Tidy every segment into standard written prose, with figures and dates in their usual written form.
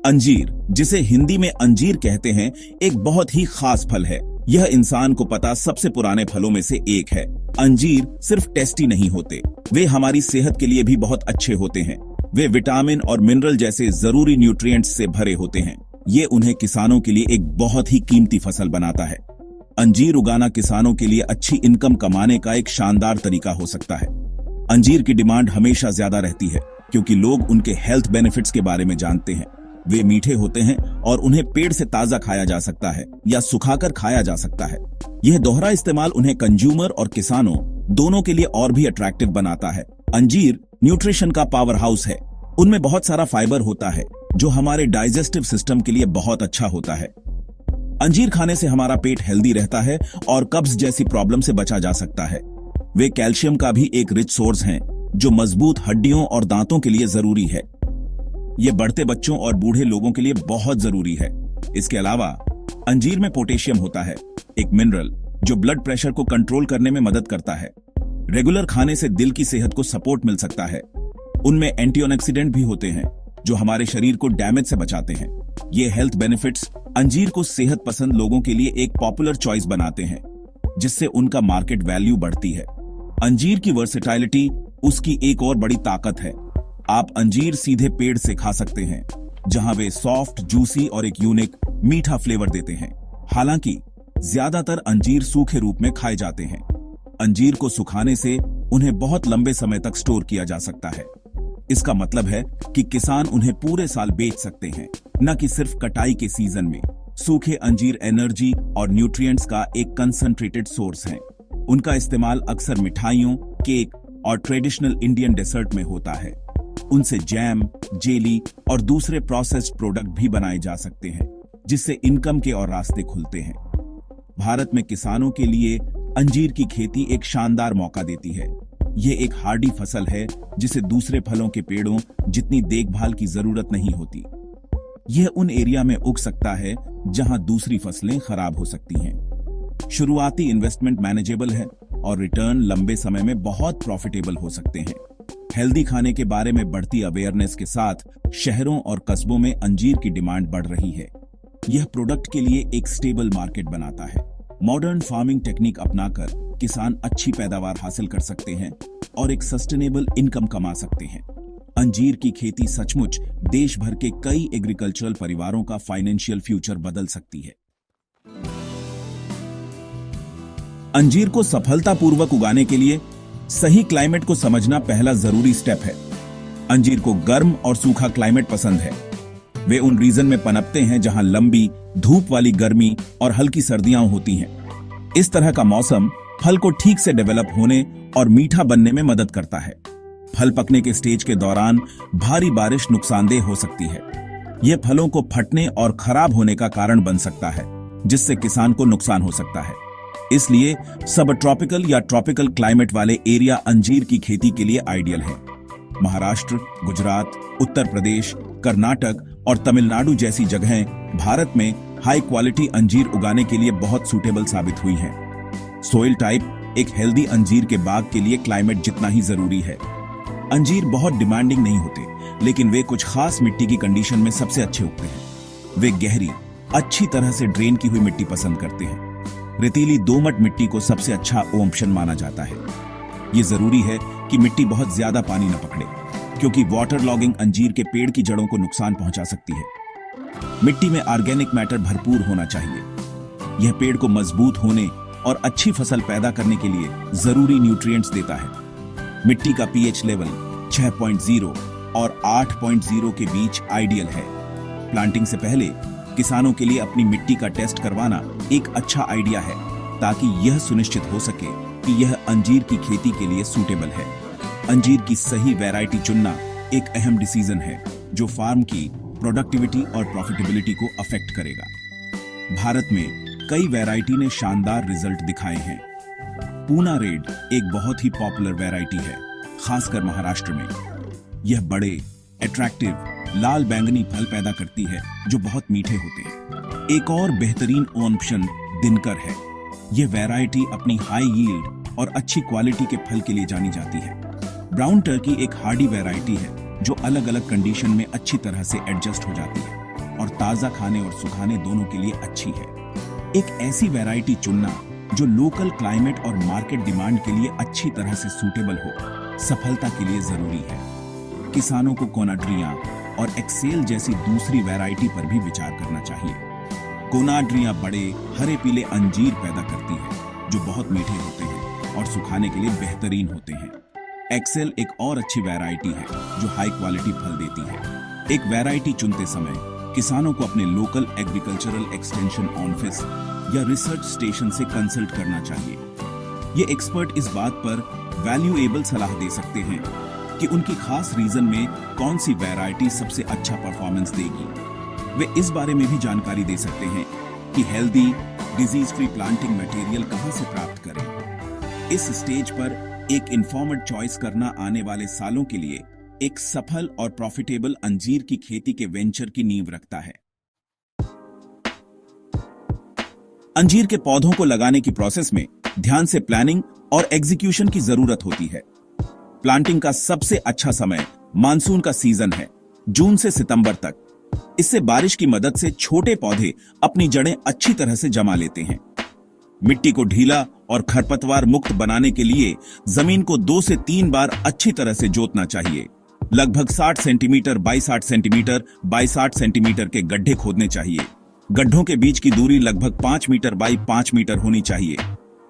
अंजीर, जिसे हिंदी में अंजीर कहते हैं, एक बहुत ही खास फल है। यह इंसान को पता सबसे पुराने फलों में से एक है। अंजीर सिर्फ टेस्टी नहीं होते, वे हमारी सेहत के लिए भी बहुत अच्छे होते हैं। वे विटामिन और मिनरल जैसे जरूरी न्यूट्रिएंट्स से भरे होते हैं। ये उन्हें किसानों के लिए एक बहुत ही कीमती फसल बनाता है। अंजीर उगाना किसानों के लिए अच्छी इनकम कमाने का एक शानदार तरीका हो सकता है। अंजीर की डिमांड हमेशा ज्यादा रहती है क्योंकि लोग उनके हेल्थ बेनिफिट्स के बारे में जानते हैं। वे मीठे होते हैं और उन्हें पेड़ से ताजा खाया जा सकता है या सुखाकर खाया जा सकता है। यह दोहरा इस्तेमाल उन्हें कंज्यूमर और किसानों दोनों के लिए और भी अट्रैक्टिव बनाता है। अंजीर न्यूट्रिशन का पावर हाउस है। उनमें बहुत सारा फाइबर होता है जो हमारे डाइजेस्टिव सिस्टम के लिए बहुत अच्छा होता है। अंजीर खाने से हमारा पेट हेल्दी रहता है और कब्ज जैसी प्रॉब्लम से बचा जा सकता है। वे कैल्शियम का भी एक रिच सोर्स हैं जो मजबूत हड्डियों और दांतों के लिए जरूरी है। ये बढ़ते बच्चों और बूढ़े लोगों के लिए बहुत जरूरी है। इसके अलावा अंजीर में पोटेशियम होता है, एक मिनरल जो ब्लड प्रेशर को कंट्रोल करने में मदद करता है। रेगुलर खाने से दिल की सेहत को सपोर्ट मिल सकता है। उनमें एंटीऑक्सीडेंट भी होते हैं जो हमारे शरीर को डैमेज से बचाते हैं। ये हेल्थ बेनिफिट्स अंजीर को सेहत पसंद लोगों के लिए एक पॉपुलर चॉइस बनाते हैं, जिससे उनका मार्केट वैल्यू बढ़ती है। अंजीर की वर्सेटाइलिटी उसकी एक और बड़ी ताकत है। आप अंजीर सीधे पेड़ से खा सकते हैं, जहां वे सॉफ्ट, जूसी और एक यूनिक मीठा फ्लेवर देते हैं। हालांकि ज्यादातर अंजीर सूखे रूप में खाए जाते हैं। अंजीर को सुखाने से उन्हें बहुत लंबे समय तक स्टोर किया जा सकता है। इसका मतलब है कि किसान उन्हें पूरे साल बेच सकते हैं, न कि सिर्फ कटाई के सीजन में। सूखे अंजीर एनर्जी और न्यूट्रिएंट्स का एक कंसंट्रेटेड सोर्स हैं। उनका इस्तेमाल अक्सर मिठाइयों, केक और ट्रेडिशनल इंडियन डेजर्ट में होता है। उनसे जैम, जेली और दूसरे प्रोसेस्ड प्रोडक्ट भी बनाए जा सकते हैं, जिससे इनकम के और रास्ते खुलते हैं। भारत में किसानों के लिए अंजीर की खेती एक शानदार मौका देती है। ये एक हार्डी फसल है जिसे दूसरे फलों के पेड़ों जितनी देखभाल की जरूरत नहीं होती। यह उन एरिया में उग सकता है जहां दूसरी फसलें खराब हो सकती हैं। शुरुआती इन्वेस्टमेंट मैनेजेबल है और रिटर्न लंबे समय में बहुत प्रॉफिटेबल हो सकते हैं। हेल्दी खाने के बारे में बढ़ती अवेयरनेस के साथ शहरों और कस्बों में अंजीर की डिमांड बढ़ रही है। यह प्रोडक्ट के लिए एक स्टेबल मार्केट बनाता है। मॉडर्न फार्मिंग टेक्निक अपनाकर किसान अच्छी पैदावार हासिल कर सकते हैं और एक सस्टेनेबल इनकम कमा सकते हैं। अंजीर की खेती सचमुच देश भर के कई एग्रीकल्चरल परिवारों का फाइनेंशियल फ्यूचर बदल सकती है। अंजीर को सफलतापूर्वक उगाने के लिए सही क्लाइमेट को समझना पहला जरूरी स्टेप है। अंजीर को गर्म और सूखा क्लाइमेट पसंद है। वे उन रीजन में पनपते हैं जहां लंबी धूप वाली गर्मी और हल्की सर्दियां होती हैं। इस तरह का मौसम फल को ठीक से डेवलप होने और मीठा बनने में मदद करता है। फल पकने के स्टेज के दौरान भारी बारिश नुकसानदेह हो सकती है। यह फलों को फटने और खराब होने का कारण बन सकता है, जिससे किसान को नुकसान हो सकता है। इसलिए सब ट्रॉपिकल या ट्रॉपिकल क्लाइमेट वाले एरिया अंजीर की खेती के लिए आइडियल है। महाराष्ट्र, गुजरात, उत्तर प्रदेश, कर्नाटक और तमिलनाडु जैसी जगहें भारत में हाई क्वालिटी अंजीर उगाने के लिए बहुत सूटेबल साबित हुई हैं। सोइल टाइप एक हेल्दी अंजीर के बाग के लिए क्लाइमेट जितना ही जरूरी है। अंजीर बहुत डिमांडिंग नहीं होते, लेकिन वे कुछ खास मिट्टी की कंडीशन में सबसे अच्छे उगते हैं। वे गहरी, अच्छी तरह से ड्रेन की हुई मिट्टी पसंद करते हैं। रेतीली दोमट मिट्टी को सबसे अच्छा ऑप्शन माना जाता है। ये जरूरी है कि मिट्टी बहुत ज्यादा पानी न पकड़े, क्योंकि वाटर लॉगिंग अंजीर के पेड़ की जड़ों को नुकसान पहुंचा सकती है। मिट्टी में ऑर्गेनिक मैटर भरपूर होना चाहिए। यह पेड़ को मजबूत होने और अच्छी फसल पैदा करने के लिए जरूरी न्यूट्रिएंट्स देता है। मिट्टी का पीएच लेवल 6.0 और 8.0 के बीच आइडियल है। प्लांटिंग से पहले किसानों के लिए अपनी मिट्टी का टेस्ट करवाना एक अच्छा आइडिया है, ताकि यह सुनिश्चित हो सके कि यह अंजीर की खेती के लिए सूटेबल है। अंजीर की सही वैरायटी चुनना एक अहम डिसीजन है जो फार्म की प्रोडक्टिविटी और प्रॉफिटेबिलिटी को अफेक्ट करेगा। भारत में कई वैरायटी ने शानदार रिजल्ट दिखाए हैं। पूना रेड एक बहुत ही पॉपुलर वैरायटी है, खासकर महाराष्ट्र में। यह बड़े, अट्रैक्टिव, लाल बैंगनी फल पैदा करती है जो बहुत मीठे होते हैं। एक और बेहतरीन ऑप्शन दिनकर है। यह वैरायटी अपनी हाई यील्ड और अच्छी क्वालिटी के फल के लिए जानी जाती है। ब्राउन टर्की एक हार्डी वैरायटी है जो अलग अलग कंडीशन में अच्छी तरह से एडजस्ट हो जाती है। और ताजा खाने और सुखाने दोनों के लिए अच्छी है। एक ऐसी वैरायटी चुनना जो लोकल क्लाइमेट और मार्केट डिमांड के लिए अच्छी तरह से सूटेबल हो, सफलता के लिए जरूरी है। किसानों को कोनाड्रिया और एक्सेल जैसी दूसरी वैरायटी पर भी विचार करना चाहिए। कोनाड्रिया बड़े हरे पीले अंजीर पैदा करती है जो बहुत मीठे होते हैं और सुखाने के लिए बेहतरीन होते हैं। एक्सेल एक और अच्छी वैरायटी है जो हाई क्वालिटी फल देती है। एक वैरायटी चुनते समय किसानों को अपने लोकल एग्रीकल्चरल एक्सटेंशन ऑफिस या रिसर्च स्टेशन से कंसल्ट करना चाहिए। ये एक्सपर्ट इस बात पर वैल्यूएबल सलाह दे सकते हैं कि उनकी खास रीजन में कौन सी वैरायटी सबसे अच्छा परफॉर्मेंस देगी। वे इस बारे में भी जानकारी दे सकते हैं कि healthy, disease free planting material कहां से प्राप्त करें। इस स्टेज पर एक इन्फॉर्म्ड चॉइस करना आने वाले सालों के लिए एक सफल और प्रॉफिटेबल अंजीर की खेती के वेंचर की नींव रखता है। अंजीर के पौधों को लगाने की प्रोसेस में ध्यान से प्लानिंग और एग्जीक्यूशन की जरूरत होती है। प्लांटिंग का सबसे अच्छा समय मानसून का सीजन है, जून से सितंबर तक। इससे बारिश की मदद से छोटे पौधे अपनी जड़ें अच्छी तरह से जमा लेते हैं। मिट्टी को ढीला और खरपतवार मुक्त बनाने के लिए जमीन को 2 से 3 बार अच्छी तरह से जोतना चाहिए। लगभग 60 centimetre by 60 centimetre by 60 centimetre के गड्ढे खोदने चाहिए। गड्ढों के बीच की दूरी लगभग 5 मीटर बाई 5 मीटर होनी चाहिए।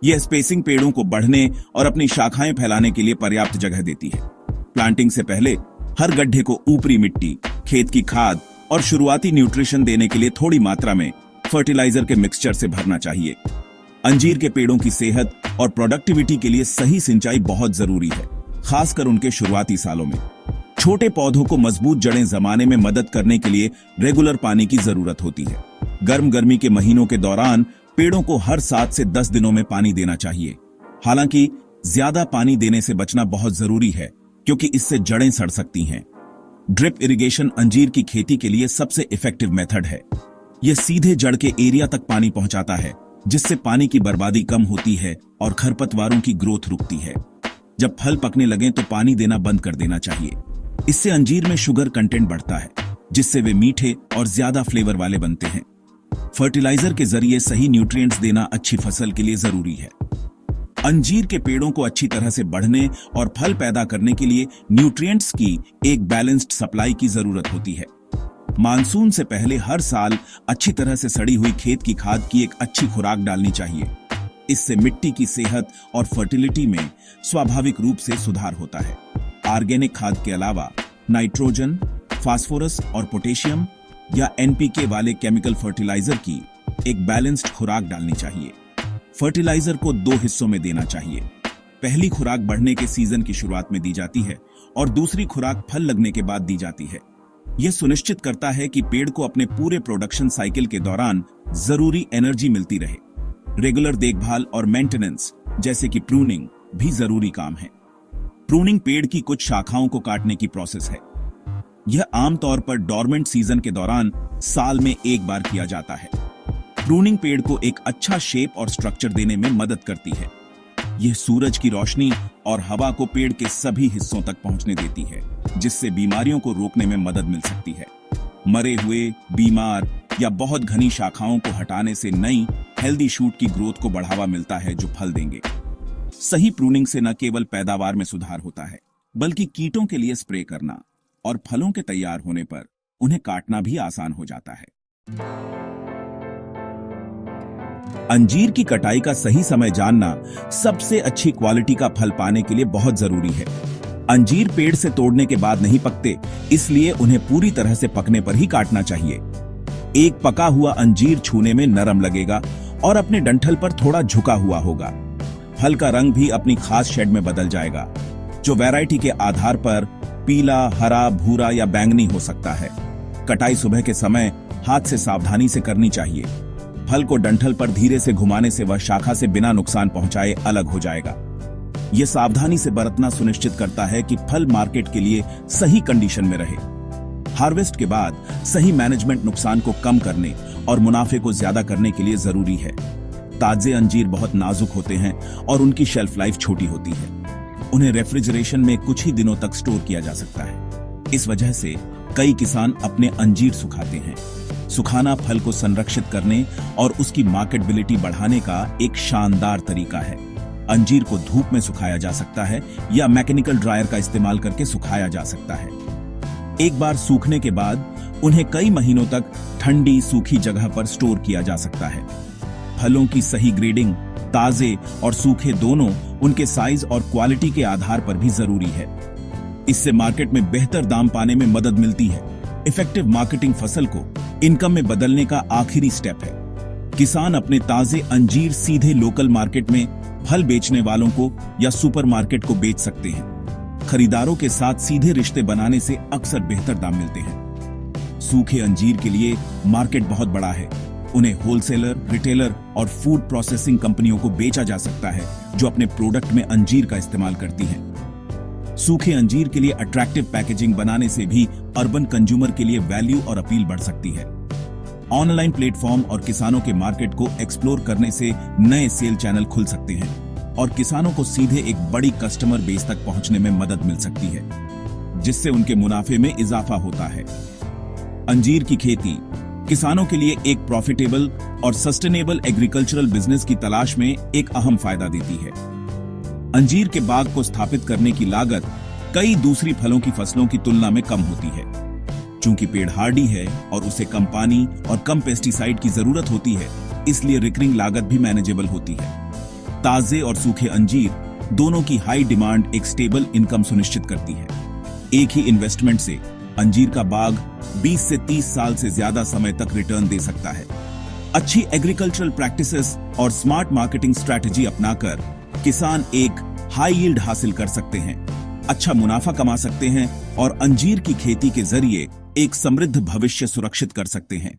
यह स्पेसिंग पेड़ों को बढ़ने और अपनी शाखाएं फैलाने के लिए पर्याप्त जगह देती है। प्लांटिंग से पहले हर गड्ढे को ऊपरी मिट्टी, खेत की खाद और शुरुआती न्यूट्रिशन देने के लिए थोड़ी मात्रा में फर्टिलाइजर के मिक्सचर से भरना चाहिए। अंजीर के पेड़ों की सेहत और प्रोडक्टिविटी के लिए सही सिंचाई बहुत जरूरी है, खासकर उनके शुरुआती सालों में। छोटे पौधों को मजबूत जड़ें जमाने में मदद करने के लिए रेगुलर पानी की जरूरत होती है। गर्मी के महीनों के दौरान पेड़ों को हर 7 से 10 दिनों में पानी देना चाहिए। हालांकि ज्यादा पानी देने से बचना बहुत जरूरी है क्योंकि इससे जड़ें सड़ सकती हैं। ड्रिप इरिगेशन अंजीर की खेती के लिए सबसे इफेक्टिव मेथड है। यह सीधे जड़ के एरिया तक पानी पहुंचाता है, जिससे पानी की बर्बादी कम होती है और खरपतवारों की ग्रोथ रुकती है। जब फल पकने लगें तो पानी देना बंद कर देना चाहिए। इससे अंजीर में शुगर कंटेंट बढ़ता है, जिससे वे मीठे और ज्यादा फ्लेवर वाले बनते हैं। फर्टिलाइजर के जरिए सही न्यूट्रिएंट्स देना अच्छी फसल के लिए जरूरी है। अंजीर के पेड़ों को अच्छी तरह से बढ़ने और फल पैदा करने के लिए न्यूट्रिएंट्स की एक बैलेंस्ड सप्लाई की जरूरत होती है। मानसून से पहले हर साल अच्छी तरह से सड़ी हुई खेत की खाद की एक अच्छी खुराक डालनी चाहिए। इससे मिट्टी की सेहत और फर्टिलिटी में स्वाभाविक रूप से सुधार होता है। ऑर्गेनिक खाद के अलावा नाइट्रोजन, फास्फोरस और पोटेशियम या एनपीके वाले केमिकल फर्टिलाइजर की एक बैलेंस्ड खुराक डालनी चाहिए। फर्टिलाइजर को 2 हिस्सों में देना चाहिए। पहली खुराक बढ़ने के सीजन की शुरुआत में दी जाती है और दूसरी खुराक फल लगने के बाद दी जाती है। यह सुनिश्चित करता है कि पेड़ को अपने पूरे प्रोडक्शन साइकिल के दौरान जरूरी एनर्जी मिलती रहे। रेगुलर देखभाल और मेंटेनेंस जैसे कि प्रूनिंग भी जरूरी काम है। प्रूनिंग पेड़ की कुछ शाखाओं को काटने की प्रोसेस है। यह आमतौर पर डॉर्मेंट सीजन के दौरान साल में एक बार किया जाता है। प्रूनिंग पेड़ को एक अच्छा शेप और स्ट्रक्चर देने में मदद करती है। यह सूरज की रोशनी और हवा को पेड़ के सभी हिस्सों तक पहुंचने देती है, जिससे बीमारियों को रोकने में मदद मिल सकती है। मरे हुए, बीमार या बहुत घनी शाखाओं को हटाने से नई हेल्दी शूट की ग्रोथ को बढ़ावा मिलता है, जो फल देंगे। सही प्रूनिंग से न केवल पैदावार में सुधार होता है, बल्कि कीटों के लिए स्प्रे करना और फलों के तैयार होने पर उन्हें काटना भी आसान हो जाता है। अंजीर की कटाई का सही समय जानना सबसे अच्छी क्वालिटी का फल पाने के लिए बहुत जरूरी है। अंजीर पेड़ से तोड़ने के बाद नहीं पकते, इसलिए उन्हें पूरी तरह से पकने पर ही काटना चाहिए। एक पका हुआ अंजीर छूने में नरम लगेगा और अपने डंठल पर थोड़ा झुका हुआ होगा। फल का रंग भी अपनी खास शेड में बदल जाएगा, जो वैरायटी के आधार पर पीला, हरा, भूरा या बैंगनी हो सकता है। कटाई सुबह के समय हाथ से सावधानी से करनी चाहिए। फल को डंठल पर धीरे से घुमाने से वह शाखा से बिना नुकसान पहुंचाए अलग हो जाएगा। यह सावधानी से बरतना सुनिश्चित करता है कि फल मार्केट के लिए सही कंडीशन में रहे। हार्वेस्ट के बाद सही मैनेजमेंट नुकसान को कम करने और मुनाफे को ज्यादा करने के लिए जरूरी है। ताजे अंजीर बहुत नाजुक होते हैं और उनकी शेल्फ लाइफ छोटी होती है। उन्हें रेफ्रिजरेशन में कुछ ही दिनों तक स्टोर किया जा सकता है। इस वजह से कई किसान अपने अंजीर सुखाते हैं। सुखाना फल को संरक्षित करने और उसकी मार्केटेबिलिटी बढ़ाने का एक शानदार तरीका है। अंजीर को धूप में सुखाया जा सकता है या मैकेनिकल ड्रायर का इस्तेमाल करके सुखाया जा सकता है। एक बार सूखने के बाद उन्हें कई महीनों तक ठंडी सूखी जगह पर स्टोर किया जा सकता है। फलों की सही ग्रेडिंग ताजे और सूखे दोनों उनके साइज और क्वालिटी के आधार पर भी जरूरी है। इससे मार्केट में बेहतर दाम पाने में मदद मिलती है। इफेक्टिव मार्केटिंग फसल को इनकम में बदलने का आखिरी स्टेप है। किसान अपने ताजे अंजीर सीधे लोकल मार्केट में फल बेचने वालों को या सुपरमार्केट को बेच सकते हैं। खरीदारों के साथ सीधे रिश्ते बनाने से अक्सर बेहतर दाम मिलते हैं। सूखे अंजीर के लिए मार्केट बहुत बड़ा है। उन्हें होलसेलर, रिटेलर और फूड प्रोसेसिंग कंपनियों को बेचा जा सकता है जो अपने प्रोडक्ट में अंजीर का इस्तेमाल करती हैं। सूखे अंजीर के लिए अट्रैक्टिव पैकेजिंग बनाने से भी अर्बन कंज्यूमर के लिए वैल्यू और अपील बढ़ सकती है। ऑनलाइन प्लेटफॉर्म और किसानों के मार्केट को एक्सप्लोर करने से नए सेल चैनल खुल सकते हैं और किसानों को सीधे एक बड़ी कस्टमर बेस तक पहुंचने में मदद मिल सकती है, जिससे उनके मुनाफे में इजाफा होता है। अंजीर की खेती किसानों के लिए एक प्रॉफिटेबल और सस्टेनेबल एग्रीकल्चरल बिजनेस की तलाश में एक अहम फायदा देती है। अंजीर के बाग को स्थापित करने की लागत कई दूसरी फलों की फसलों की तुलना में कम होती है। चूंकि पेड़ हार्डी है और उसे कम पानी और कम पेस्टिसाइड की जरूरत होती है, इसलिए रिकरिंग लागत भी मैनेजेबल होती है। ताजे और सूखे अंजीर दोनों की हाई डिमांड एक स्टेबल इनकम सुनिश्चित करती है। एक ही इन्वेस्टमेंट से अंजीर का बाग 20 से 30 साल से ज्यादा समय तक रिटर्न दे सकता है। अच्छी एग्रीकल्चरल प्रैक्टिसेस और स्मार्ट मार्केटिंग स्ट्रैटेजी अपनाकर किसान एक हाई यील्ड हासिल कर सकते हैं, अच्छा मुनाफा कमा सकते हैं और अंजीर की खेती के जरिए एक समृद्ध भविष्य सुरक्षित कर सकते हैं।